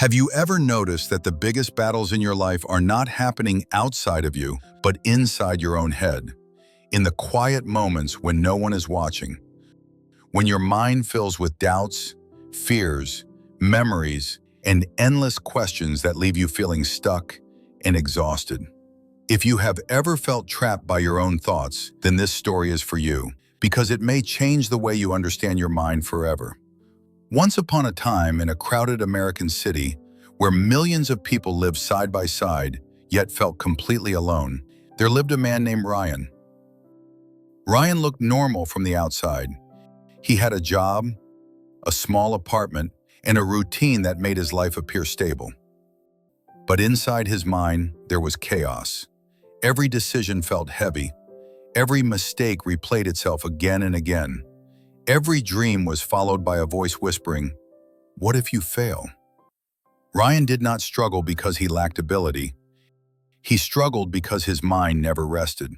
Have you ever noticed that the biggest battles in your life are not happening outside of you, but inside your own head? In the quiet moments when no one is watching, when your mind fills with doubts, fears, memories, and endless questions that leave you feeling stuck and exhausted. If you have ever felt trapped by your own thoughts, then this story is for you, because it may change the way you understand your mind forever. Once upon a time in a crowded American city where millions of people lived side by side, yet felt completely alone, there lived a man named Ryan. Ryan looked normal from the outside. He had a job, a small apartment, and a routine that made his life appear stable. But inside his mind, there was chaos. Every decision felt heavy. Every mistake replayed itself again and again. Every dream was followed by a voice whispering, "What if you fail?" Ryan did not struggle because he lacked ability. He struggled because his mind never rested.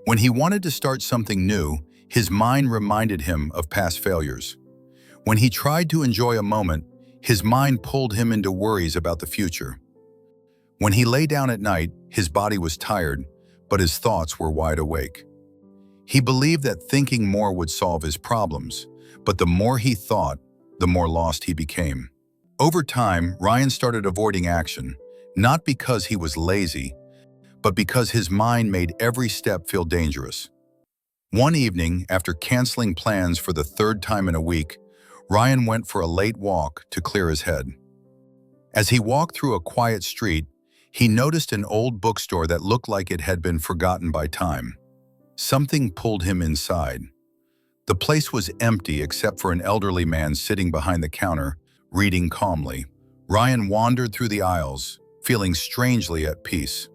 When he wanted to start something new, his mind reminded him of past failures. When he tried to enjoy a moment, his mind pulled him into worries about the future. When he lay down at night, his body was tired, but his thoughts were wide awake. He believed that thinking more would solve his problems, but the more he thought, the more lost he became. Over time, Ryan started avoiding action, not because he was lazy, but because his mind made every step feel dangerous. One evening, after canceling plans for the third time in a week, Ryan went for a late walk to clear his head. As he walked through a quiet street, he noticed an old bookstore that looked like it had been forgotten by time. Something pulled him inside. The place was empty except for an elderly man sitting behind the counter, reading calmly. Ryan wandered through the aisles, feeling strangely at peace.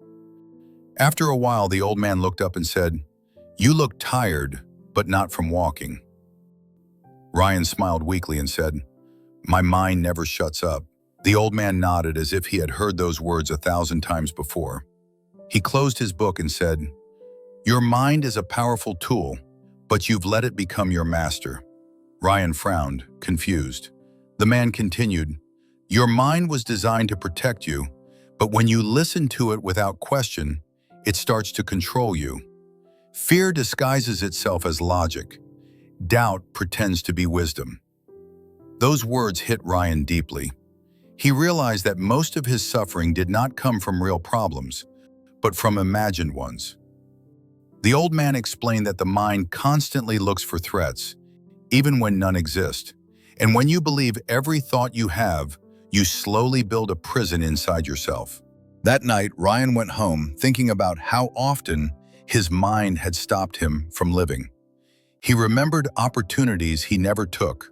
After a while, the old man looked up and said, "You look tired, but not from walking." Ryan smiled weakly and said, "My mind never shuts up." The old man nodded as if he had heard those words 1,000 times before. He closed his book and said, "Your mind is a powerful tool, but you've let it become your master." Ryan frowned, confused. The man continued, "Your mind was designed to protect you, but when you listen to it without question, it starts to control you. Fear disguises itself as logic. Doubt pretends to be wisdom." Those words hit Ryan deeply. He realized that most of his suffering did not come from real problems, but from imagined ones. The old man explained that the mind constantly looks for threats, even when none exist. And when you believe every thought you have, you slowly build a prison inside yourself. That night, Ryan went home thinking about how often his mind had stopped him from living. He remembered opportunities he never took,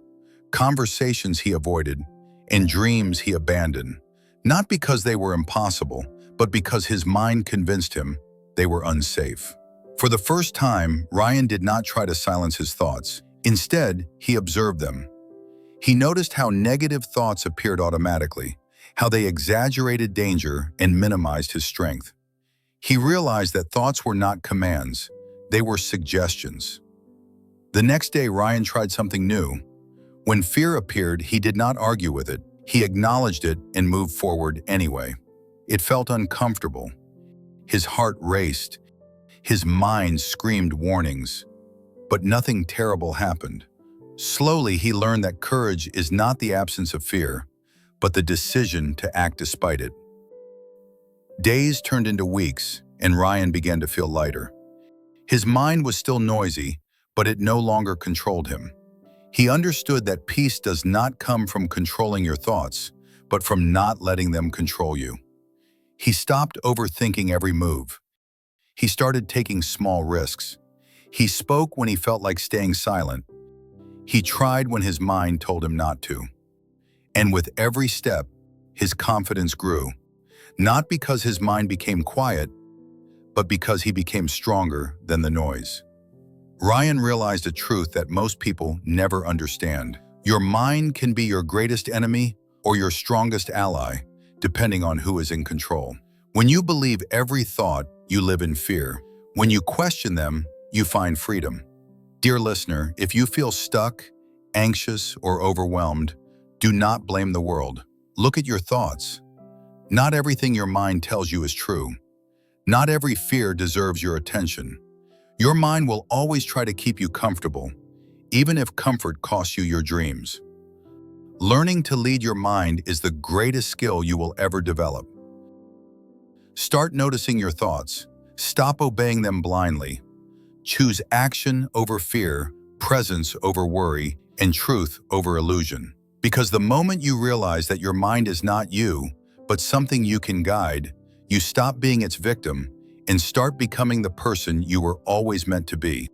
conversations he avoided, and dreams he abandoned, not because they were impossible, but because his mind convinced him they were unsafe. For the first time, Ryan did not try to silence his thoughts. Instead, he observed them. He noticed how negative thoughts appeared automatically, how they exaggerated danger and minimized his strength. He realized that thoughts were not commands, they were suggestions. The next day, Ryan tried something new. When fear appeared, he did not argue with it. He acknowledged it and moved forward anyway. It felt uncomfortable. His heart raced. His mind screamed warnings. But nothing terrible happened. Slowly, he learned that courage is not the absence of fear, but the decision to act despite it. Days turned into weeks, and Ryan began to feel lighter. His mind was still noisy, but it no longer controlled him. He understood that peace does not come from controlling your thoughts, but from not letting them control you. He stopped overthinking every move. He started taking small risks. He spoke when he felt like staying silent. He tried when his mind told him not to. And with every step, his confidence grew, not because his mind became quiet, but because he became stronger than the noise. Ryan realized a truth that most people never understand. Your mind can be your greatest enemy or your strongest ally, depending on who is in control. When you believe every thought, you live in fear. When you question them, you find freedom. Dear listener, if you feel stuck, anxious, or overwhelmed, do not blame the world. Look at your thoughts. Not everything your mind tells you is true. Not every fear deserves your attention. Your mind will always try to keep you comfortable, even if comfort costs you your dreams. Learning to lead your mind is the greatest skill you will ever develop. Start noticing your thoughts. Stop obeying them blindly. Choose action over fear, presence over worry, and truth over illusion. Because the moment you realize that your mind is not you, but something you can guide, you stop being its victim and start becoming the person you were always meant to be.